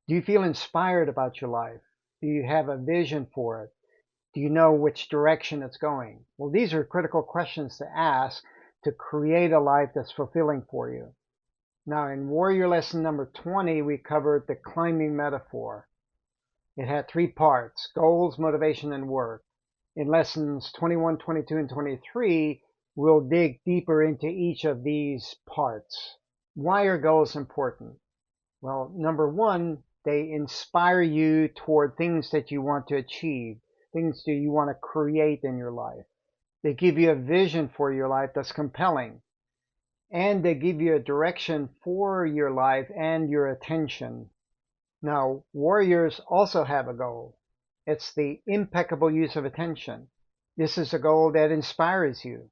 Do you feel inspired about your life? Do you have a vision for it? Do you know which direction it's going? Well, these are critical questions to ask to create a life that's fulfilling for you. Now, in Warrior Lesson number 20, we covered the climbing metaphor. It had three parts: goals, motivation, and work. In lessons 21, 22, and 23, we'll dig deeper into each of these parts. Why are goals important? Well, number one, they inspire you toward things that you want to achieve, things that you want to create in your life. They give you a vision for your life that's compelling, and they give you a direction for your life and your attention. Now, warriors also have a goal. It's the impeccable use of attention. This is a goal that inspires you.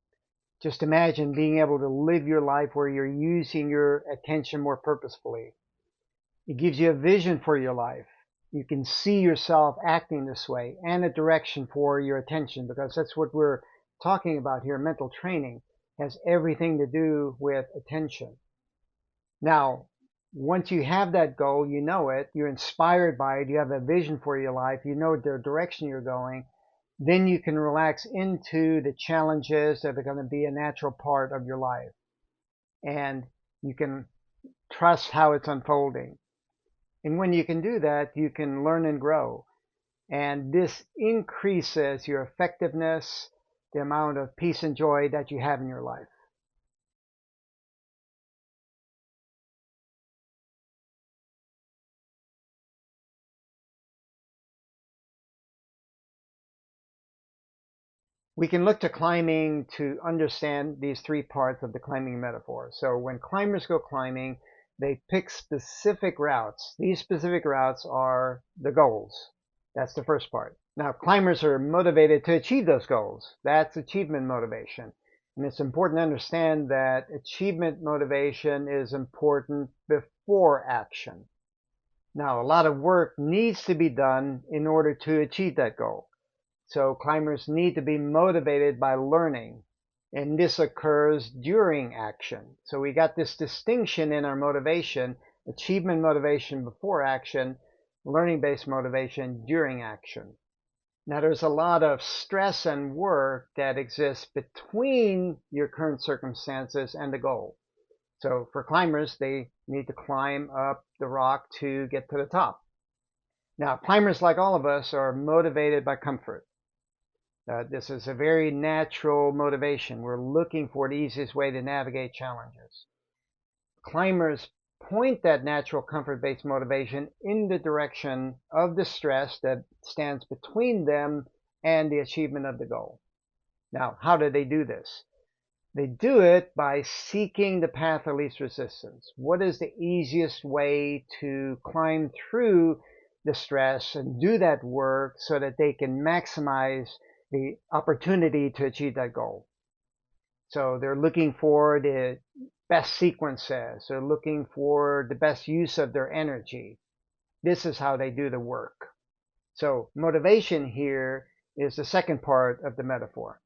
Just imagine being able to live your life where you're using your attention more purposefully. It gives you a vision for your life. You can see yourself acting this way and a direction for your attention, because that's what we're talking about here. Mental training has everything to do with attention. Now, once you have that goal, you know it, you're inspired by it, you have a vision for your life, you know the direction you're going, then you can relax into the challenges that are going to be a natural part of your life. And you can trust how it's unfolding. And when you can do that, you can learn and grow. And this increases your effectiveness, the amount of peace and joy that you have in your life. We can look to climbing to understand these three parts of the climbing metaphor. So when climbers go climbing, they pick specific routes. These specific routes are the goals. That's the first part. Now, climbers are motivated to achieve those goals. That's achievement motivation. And it's important to understand that achievement motivation is important before action. Now, a lot of work needs to be done in order to achieve that goal. So climbers need to be motivated by learning, and this occurs during action. So we got this distinction in our motivation: achievement motivation before action, learning-based motivation during action. Now there's a lot of stress and work that exists between your current circumstances and the goal. So for climbers, they need to climb up the rock to get to the top. Now, climbers, like all of us, are motivated by comfort. This is a very natural motivation. We're looking for the easiest way to navigate challenges. Climbers point that natural comfort-based motivation in the direction of the stress that stands between them and the achievement of the goal. Now, how do they do this? They do it by seeking the path of least resistance. What is the easiest way to climb through the stress and do that work so that they can maximize the opportunity to achieve that goal? So they're looking for the best sequences. They're looking for the best use of their energy. This is how they do the work. So motivation here is the second part of the metaphor.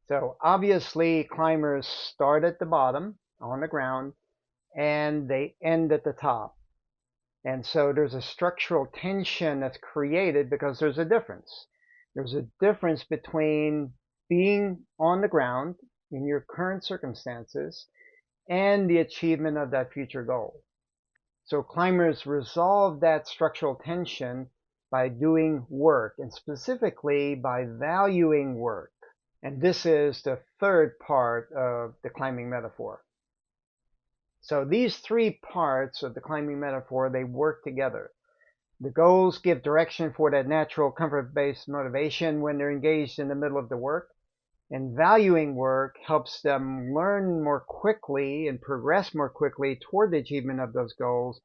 So obviously climbers start at the bottom on the ground and they end at the top. And so there's a structural tension that's created because there's a difference. There's a difference between being on the ground in your current circumstances and the achievement of that future goal. So climbers resolve that structural tension by doing work, and specifically by valuing work. And this is the third part of the climbing metaphor. So these three parts of the climbing metaphor, they work together. The goals give direction for that natural comfort-based motivation when they're engaged in the middle of the work. And valuing work helps them learn more quickly and progress more quickly toward the achievement of those goals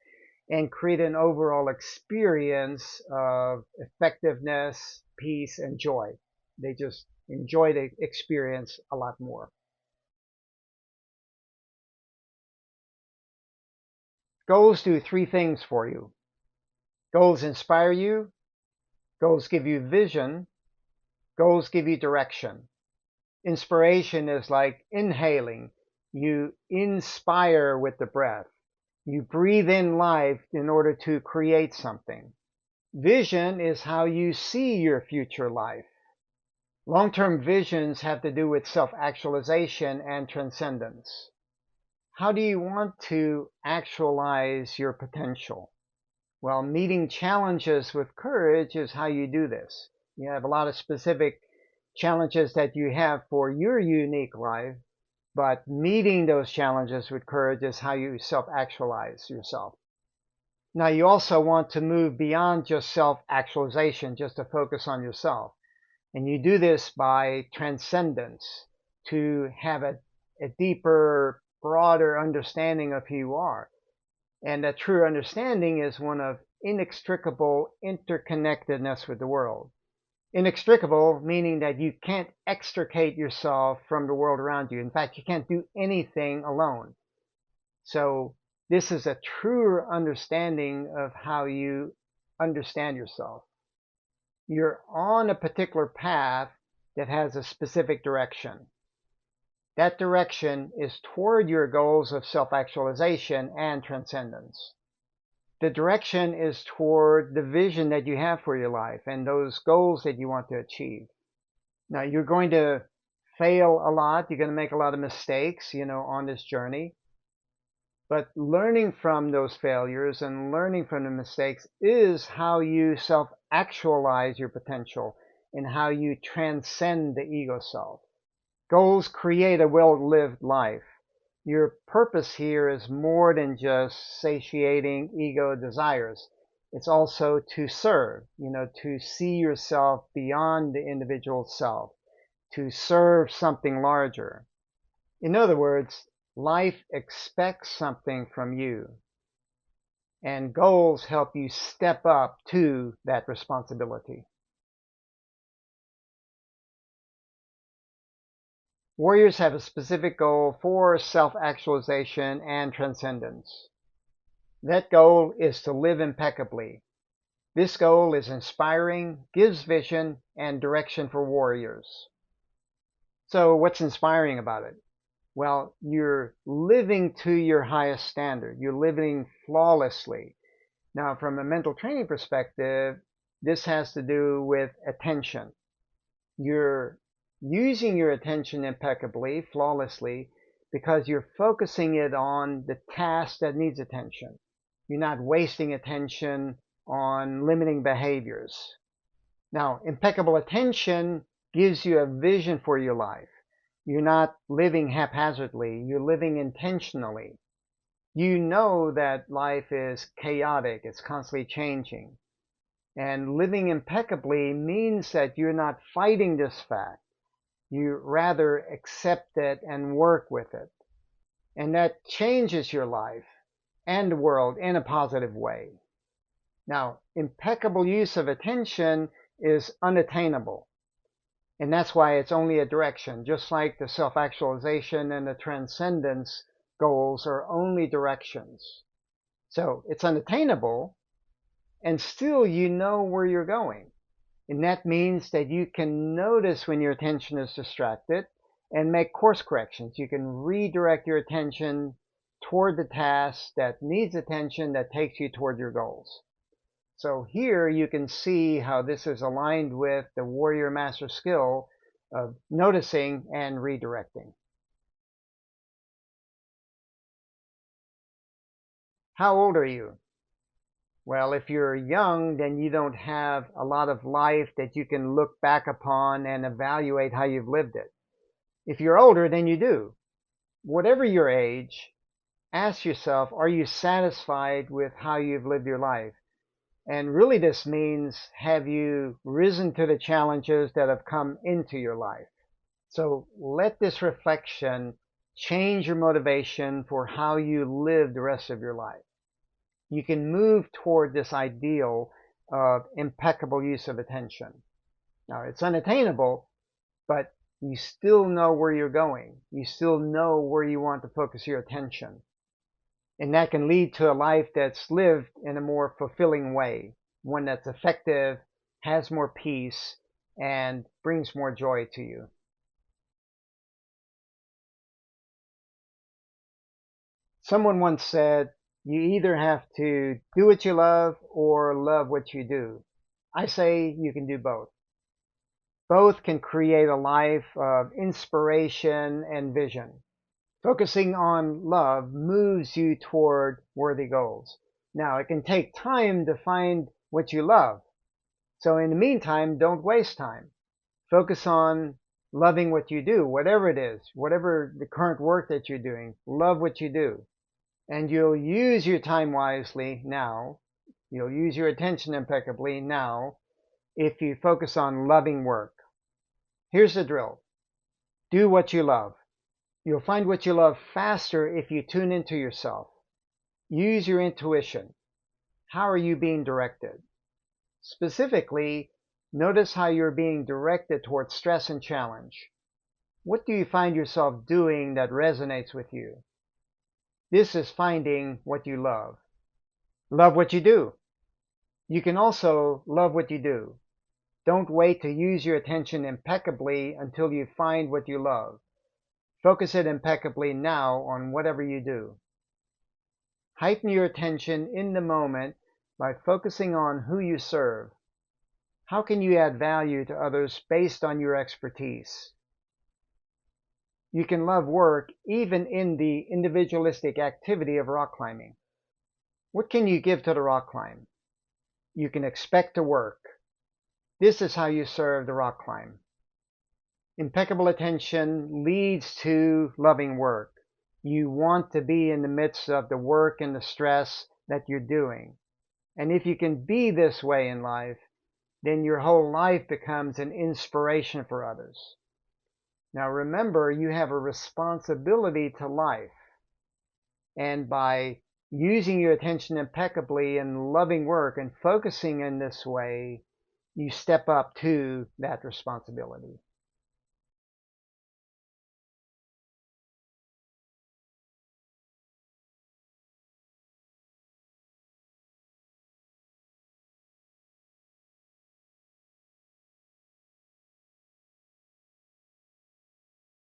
and create an overall experience of effectiveness, peace, and joy. They just enjoy the experience a lot more. Goals do three things for you. Goals inspire you. Goals give you vision. Goals give you direction. Inspiration is like inhaling. You inspire with the breath. You breathe in life in order to create something. Vision is how you see your future life. Long-term visions have to do with self-actualization and transcendence. How do you want to actualize your potential? Well, meeting challenges with courage is how you do this. You have a lot of specific challenges that you have for your unique life, but meeting those challenges with courage is how you self-actualize yourself. Now, you also want to move beyond just self-actualization, just to focus on yourself. And you do this by transcendence, to have a deeper, broader understanding of who you are. And that true understanding is one of inextricable interconnectedness with the world. Inextricable meaning that you can't extricate yourself from the world around you. In fact, you can't do anything alone. So this is a truer understanding of how you understand yourself. You're on a particular path that has a specific direction. That direction is toward your goals of self-actualization and transcendence. The direction is toward the vision that you have for your life and those goals that you want to achieve. Now, you're going to fail a lot. You're going to make a lot of mistakes, on this journey. But learning from those failures and learning from the mistakes is how you self-actualize your potential and how you transcend the ego self. Goals create a well-lived life. Your purpose here is more than just satiating ego desires. It's also to serve, to see yourself beyond the individual self, to serve something larger. In other words, life expects something from you, and goals help you step up to that responsibility. Warriors have a specific goal for self-actualization and transcendence. That goal is to live impeccably. This goal is inspiring, gives vision, and direction for warriors. So what's inspiring about it? Well, you're living to your highest standard. You're living flawlessly. Now, from a mental training perspective, this has to do with attention. You're using your attention impeccably, flawlessly, because you're focusing it on the task that needs attention. You're not wasting attention on limiting behaviors. Now, impeccable attention gives you a vision for your life. You're not living haphazardly. You're living intentionally. You know that life is chaotic. It's constantly changing. And living impeccably means that you're not fighting this fact. You rather accept it and work with it. And that changes your life and the world in a positive way. Now, impeccable use of attention is unattainable. And that's why it's only a direction, just like the self-actualization and the transcendence goals are only directions. So it's unattainable, and still you know where you're going. And that means that you can notice when your attention is distracted and make course corrections. You can redirect your attention toward the task that needs attention that takes you toward your goals. So here you can see how this is aligned with the warrior master skill of noticing and redirecting. How old are you? Well, if you're young, then you don't have a lot of life that you can look back upon and evaluate how you've lived it. If you're older, then you do. Whatever your age, ask yourself, are you satisfied with how you've lived your life? And really this means, have you risen to the challenges that have come into your life? So let this reflection change your motivation for how you live the rest of your life. You can move toward this ideal of impeccable use of attention. Now, it's unattainable, but you still know where you're going. You still know where you want to focus your attention. And that can lead to a life that's lived in a more fulfilling way, one that's effective, has more peace, and brings more joy to you. Someone once said, You either have to do what you love or love what you do. I say you can do both. Both can create a life of inspiration and vision. Focusing on love moves you toward worthy goals. Now, it can take time to find what you love. So in the meantime, don't waste time. Focus on loving what you do, whatever it is, whatever the current work that you're doing. Love what you do. And you'll use your time wisely now. You'll use your attention impeccably now if you focus on loving work. Here's the drill. Do what you love. You'll find what you love faster if you tune into yourself. Use your intuition. How are you being directed? Specifically, notice how you're being directed towards stress and challenge. What do you find yourself doing that resonates with you? This is finding what you love. Love what you do. You can also love what you do. Don't wait to use your attention impeccably until you find what you love. Focus it impeccably now on whatever you do. Heighten your attention in the moment by focusing on who you serve. How can you add value to others based on your expertise? You can love work even in the individualistic activity of rock climbing. What can you give to the rock climb? You can expect to work. This is how you serve the rock climb. Impeccable attention leads to loving work. You want to be in the midst of the work and the stress that you're doing. And if you can be this way in life, then your whole life becomes an inspiration for others. Now remember, you have a responsibility to life. And by using your attention impeccably and loving work and focusing in this way, you step up to that responsibility.